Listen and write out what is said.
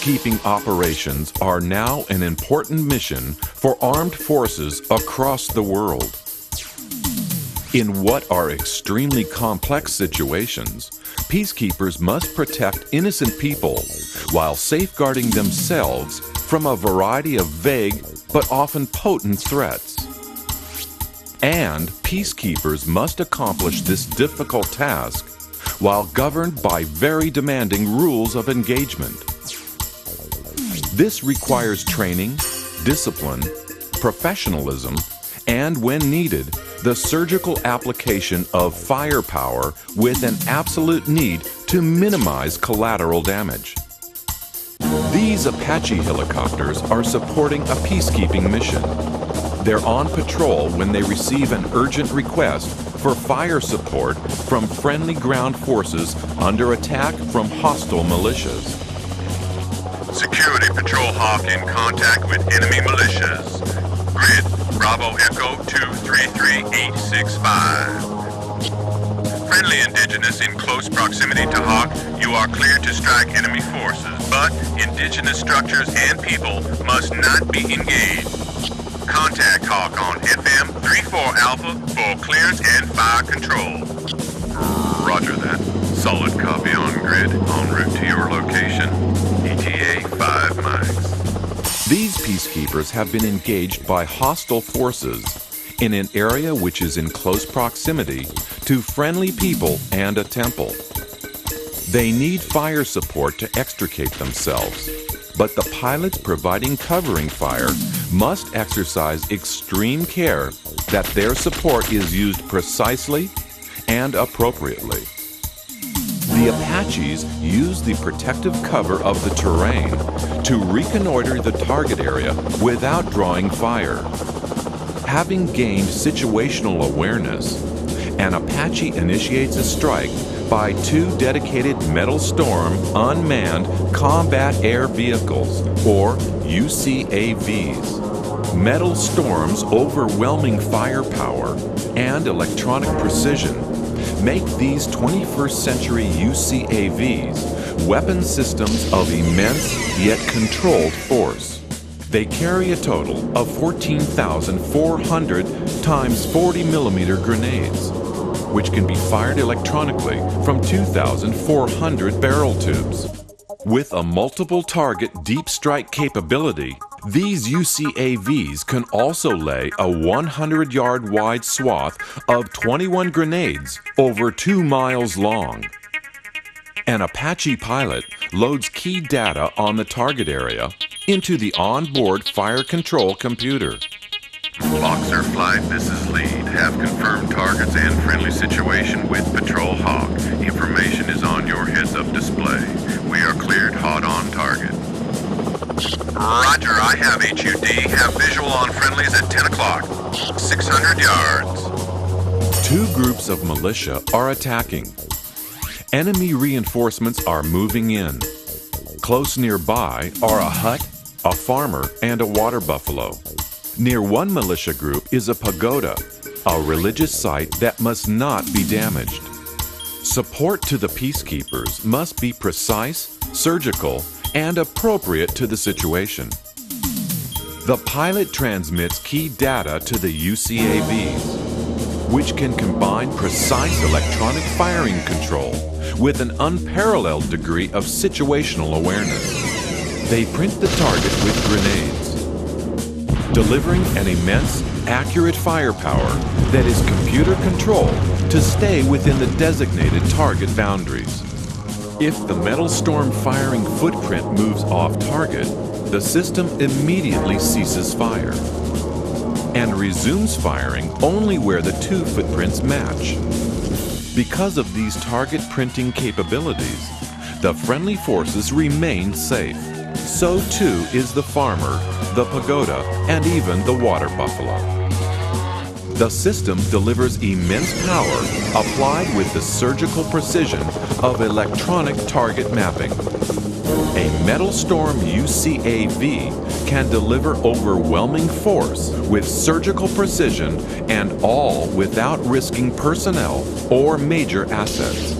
peacekeeping operations are now an important mission for armed forces across the world. In what are extremely complex situations, peacekeepers must protect innocent people while safeguarding themselves from a variety of vague but often potent threats. And peacekeepers must accomplish this difficult task while governed by very demanding rules of engagement. This requires training, discipline, professionalism, and when needed, the surgical application of firepower with an absolute need to minimize collateral damage. These Apache helicopters are supporting a peacekeeping mission. They're on patrol when they receive an urgent request for fire support from friendly ground forces under attack from hostile militias. Security Patrol Hawk in contact with enemy militias. Grid Bravo Echo 233865. Friendly indigenous in close proximity to Hawk, you are cleared to strike enemy forces, but indigenous structures and people must not be engaged. Contact Hawk on FM 34 Alpha for clearance and fire control. Roger that. Solid copy on grid, en route to your location. ETA 5 mics. These peacekeepers have been engaged by hostile forces in an area which is in close proximity to friendly people and a temple. They need fire support to extricate themselves, but the pilots providing covering fire must exercise extreme care that their support is used precisely and appropriately. The Apaches use the protective cover of the terrain to reconnoiter the target area without drawing fire. Having gained situational awareness, an Apache initiates a strike by two dedicated Metal Storm Unmanned Combat Air Vehicles, or UCAVs. Metal Storm's overwhelming firepower and electronic precision make these 21st century UCAVs weapon systems of immense yet controlled force. They carry a total of 14,400 times 40 millimeter grenades, which can be fired electronically from 2,400 barrel tubes. With a multiple target deep strike capability, these UCAVs can also lay a 100-yard wide swath of 21 grenades over 2 miles long. An Apache pilot loads key data on the target area into the onboard fire control computer. Boxer Flight, this is Lead. Have confirmed targets and friendly situation with Patrol Hawk. Information is on your heads-up display. We are cleared hot on target. Roger, I have HUD. Have visual on friendlies at 10 o'clock. 600 yards. Two groups of militia are attacking. Enemy reinforcements are moving in. Close nearby are a hut, a farmer, and a water buffalo. Near one militia group is a pagoda, a religious site that must not be damaged. Support to the peacekeepers must be precise, surgical, and appropriate to the situation. The pilot transmits key data to the UCAVs, which can combine precise electronic firing control with an unparalleled degree of situational awareness. They print the target with grenades, delivering an immense, accurate firepower that is computer controlled to stay within the designated target boundaries. If the Metal Storm firing footprint moves off target, the system immediately ceases fire and resumes firing only where the two footprints match. Because of these target printing capabilities, the friendly forces remain safe. So too is the farmer, the pagoda, and even the water buffalo. The system delivers immense power applied with the surgical precision of electronic target mapping. A Metal Storm UCAV can deliver overwhelming force with surgical precision, and all without risking personnel or major assets.